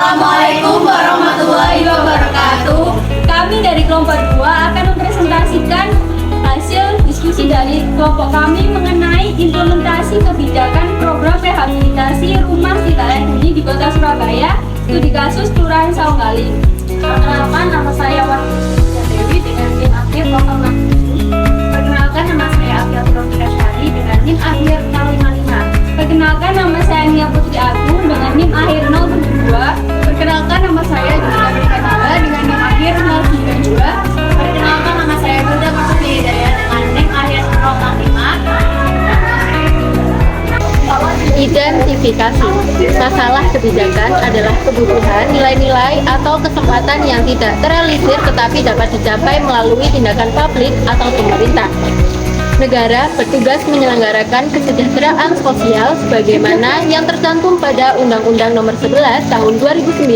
Assalamualaikum warahmatullahi wabarakatuh. Kami dari kelompok 2 akan mempresentasikan hasil diskusi dari kelompok kami mengenai implementasi kebijakan program rehabilitasi rumah tidak layak huni di Kota Surabaya, studi kasus Kelurahan Saunggaling. Perkenalkan, nama saya Wahyu Dewi dengan NIM akhir 057. Perkenalkan, nama saya Afia Purwokirasari dengan NIM akhir 055. Perkenalkan, nama saya Nia Putri Agung dengan NIM akhir 072. Perkenalkan, nama saya Julia Berkanila dengan NIM akhir 092. Perkenalkan, nama saya Duda Putri Hidayah dengan NIM akhir 045. Identifikasi. Masalah kebijakan adalah kebutuhan, nilai-nilai, atau kesempatan yang tidak terrealisir tetapi dapat dicapai melalui tindakan publik atau pemerintah. Negara bertugas menyelenggarakan kesejahteraan sosial sebagaimana yang tercantum pada Undang-Undang Nomor 11 Tahun 2009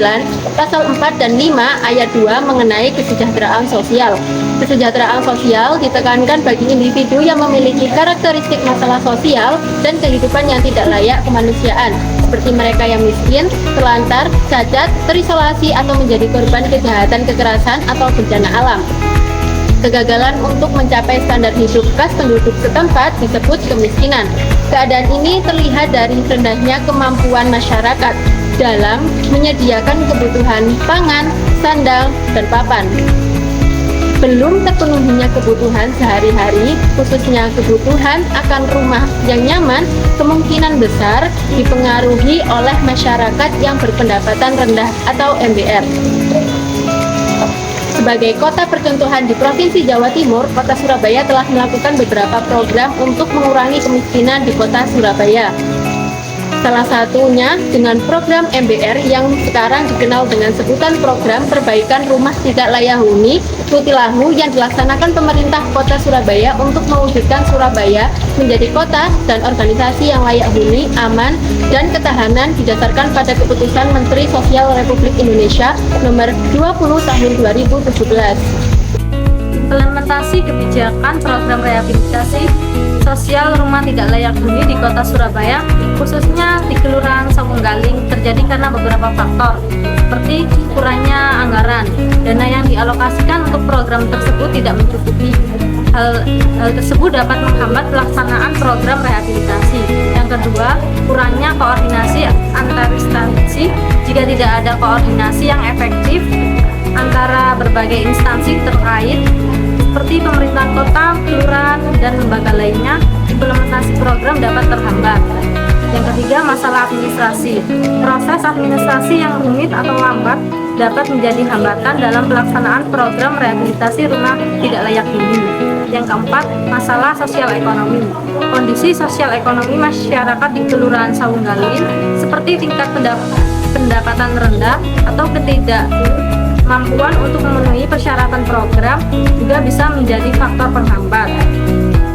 Pasal 4 dan 5 Ayat 2 mengenai kesejahteraan sosial. Kesejahteraan sosial ditekankan bagi individu yang memiliki karakteristik masalah sosial dan kehidupan yang tidak layak kemanusiaan, seperti mereka yang miskin, terlantar, cacat, terisolasi, atau menjadi korban kejahatan, kekerasan, atau bencana alam. Kegagalan untuk mencapai standar hidup khas penduduk setempat disebut kemiskinan. Keadaan ini terlihat dari rendahnya kemampuan masyarakat dalam menyediakan kebutuhan pangan, sandang, dan papan. Belum terpenuhinya kebutuhan sehari-hari, khususnya kebutuhan akan rumah yang nyaman, kemungkinan besar dipengaruhi oleh masyarakat yang berpendapatan rendah atau MBR. Sebagai kota percontohan di Provinsi Jawa Timur, Kota Surabaya telah melakukan beberapa program untuk mengurangi kemiskinan di Kota Surabaya. Salah satunya dengan program MBR yang sekarang dikenal dengan sebutan Program Perbaikan Rumah Tidak Layak Huni Tutilahu yang dilaksanakan pemerintah Kota Surabaya untuk mewujudkan Surabaya menjadi kota dan organisasi yang layak huni, aman, dan ketahanan didasarkan pada keputusan Menteri Sosial Republik Indonesia Nomor 20 Tahun 2017. Implementasi kebijakan program rehabilitasi sosial rumah tidak layak huni di Kota Surabaya, khususnya di Kelurahan Saunggaling, terjadi karena beberapa faktor, seperti kurangnya anggaran. Dana yang dialokasikan untuk program tersebut tidak mencukupi. Hal tersebut dapat menghambat pelaksanaan program rehabilitasi. Yang kedua, kurangnya koordinasi antar instansi. Jika tidak ada koordinasi yang efektif antara berbagai instansi terkait seperti pemerintah kota, kelurahan, dan lembaga lainnya, implementasi program dapat terhambat. Yang ketiga, masalah administrasi. Proses administrasi yang rumit atau lambat dapat menjadi hambatan dalam pelaksanaan program rehabilitasi rumah tidak layak huni. Yang keempat, masalah sosial ekonomi. Kondisi sosial ekonomi masyarakat di Kelurahan Saunggaling seperti tingkat pendapatan rendah atau ketidakmampuan untuk memenuhi persyaratan program juga bisa menjadi faktor penghambat.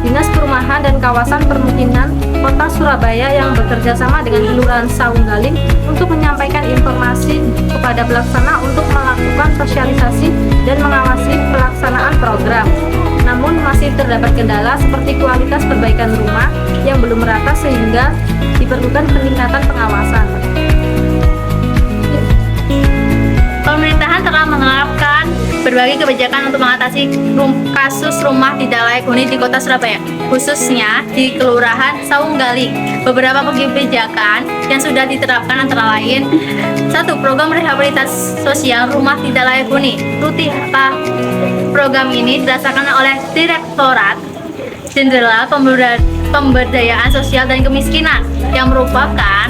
Dinas Perumahan dan Kawasan Permukiman Kota Surabaya yang bekerja sama dengan Kelurahan Saunggaling untuk menyampaikan informasi kepada pelaksana untuk melakukan sosialisasi dan mengawasi pelaksanaan program. Namun masih terdapat kendala seperti kualitas perbaikan rumah yang belum merata sehingga diperlukan peningkatan pengawasan. Pemerintahan telah menerapkan berbagai kebijakan untuk mengatasi kasus rumah tidak layak huni di Kota Surabaya, khususnya di Kelurahan Saunggaling. Beberapa kebijakan yang sudah diterapkan antara lain: 1. Program rehabilitasi sosial rumah tidak layak huni Tutilahu. Program ini dirasakan oleh Direktorat Jenderal Pemberdayaan Sosial dan Kemiskinan yang merupakan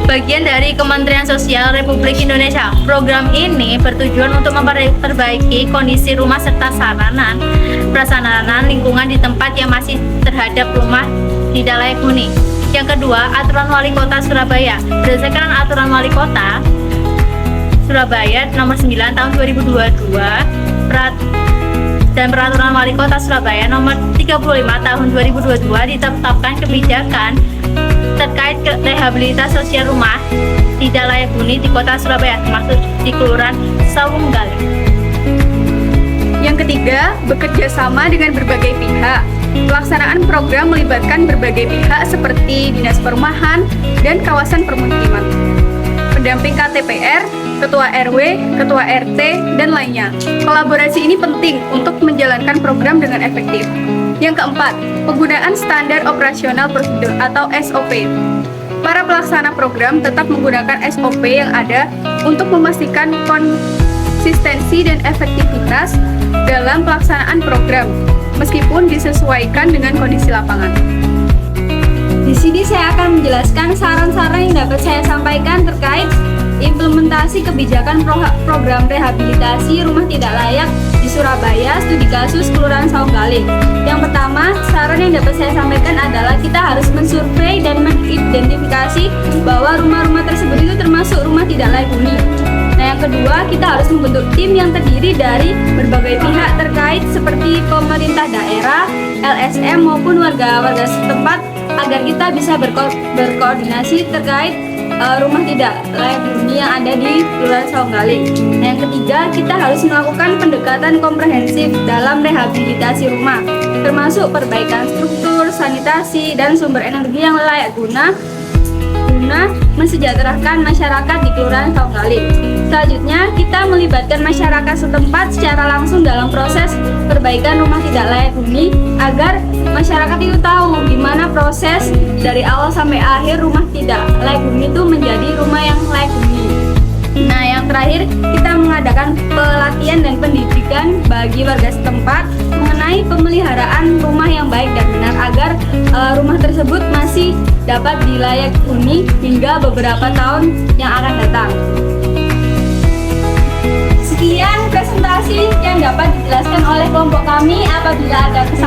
bagian dari Kementerian Sosial Republik Indonesia. Program ini bertujuan untuk memperbaiki kondisi rumah serta sarana prasarana lingkungan di tempat yang masih terhadap rumah tidak layak huni. Yang kedua, Aturan Wali Kota Surabaya. Berdasarkan Aturan Wali Kota Surabaya Nomor 9 Tahun 2022 dan Peraturan Wali Kota Surabaya Nomor 35 Tahun 2022 ditetapkan kebijakan terkait rehabilitasi sosial rumah tidak layak huni di Kota Surabaya, termasuk di Kelurahan Saunggaling. Yang ketiga, bekerja sama dengan berbagai pihak. Pelaksanaan program melibatkan berbagai pihak seperti Dinas Perumahan dan Kawasan Permukiman, pendamping KTPR, ketua RW, ketua RT, dan lainnya. Kolaborasi ini penting untuk menjalankan program dengan efektif. Yang keempat, penggunaan standar operasional prosedur atau SOP. Para pelaksana program tetap menggunakan SOP yang ada untuk memastikan konsistensi dan efektivitas dalam pelaksanaan program, meskipun disesuaikan dengan kondisi lapangan. Di sini saya akan menjelaskan saran-saran yang dapat saya sampaikan terkait implementasi kebijakan program rehabilitasi rumah tidak layak di Surabaya, studi kasus Kelurahan Saunggaling. Yang pertama, saran yang dapat saya sampaikan adalah kita harus mensurvei dan mengidentifikasi bahwa rumah-rumah tersebut itu termasuk rumah tidak layak huni. Nah, yang kedua, kita harus membentuk tim yang terdiri dari berbagai pihak terkait seperti pemerintah daerah, LSM maupun warga-warga setempat agar kita bisa berkoordinasi terkait rumah tidak layak huni yang ada di Kelurahan Saunggaling. Nah, yang ketiga, kita harus melakukan pendekatan komprehensif dalam rehabilitasi rumah, termasuk perbaikan struktur, sanitasi, dan sumber energi yang layak guna mensejahterakan masyarakat di Kelurahan Saunggaling. Selanjutnya, kita melibatkan masyarakat setempat secara langsung dalam proses perbaikan rumah tidak layak huni agar masyarakat itu tahu gimana proses dari awal sampai akhir rumah tidak layak huni itu menjadi rumah yang layak huni. Nah, yang terakhir, kita mengadakan pelatihan dan pendidikan bagi warga setempat mengenai pemeliharaan rumah yang baik dan benar agar rumah tersebut masih dapat dilayak huni hingga beberapa tahun yang akan datang. Sekian presentasi yang dapat dijelaskan oleh kelompok kami. Apabila ada kesalahan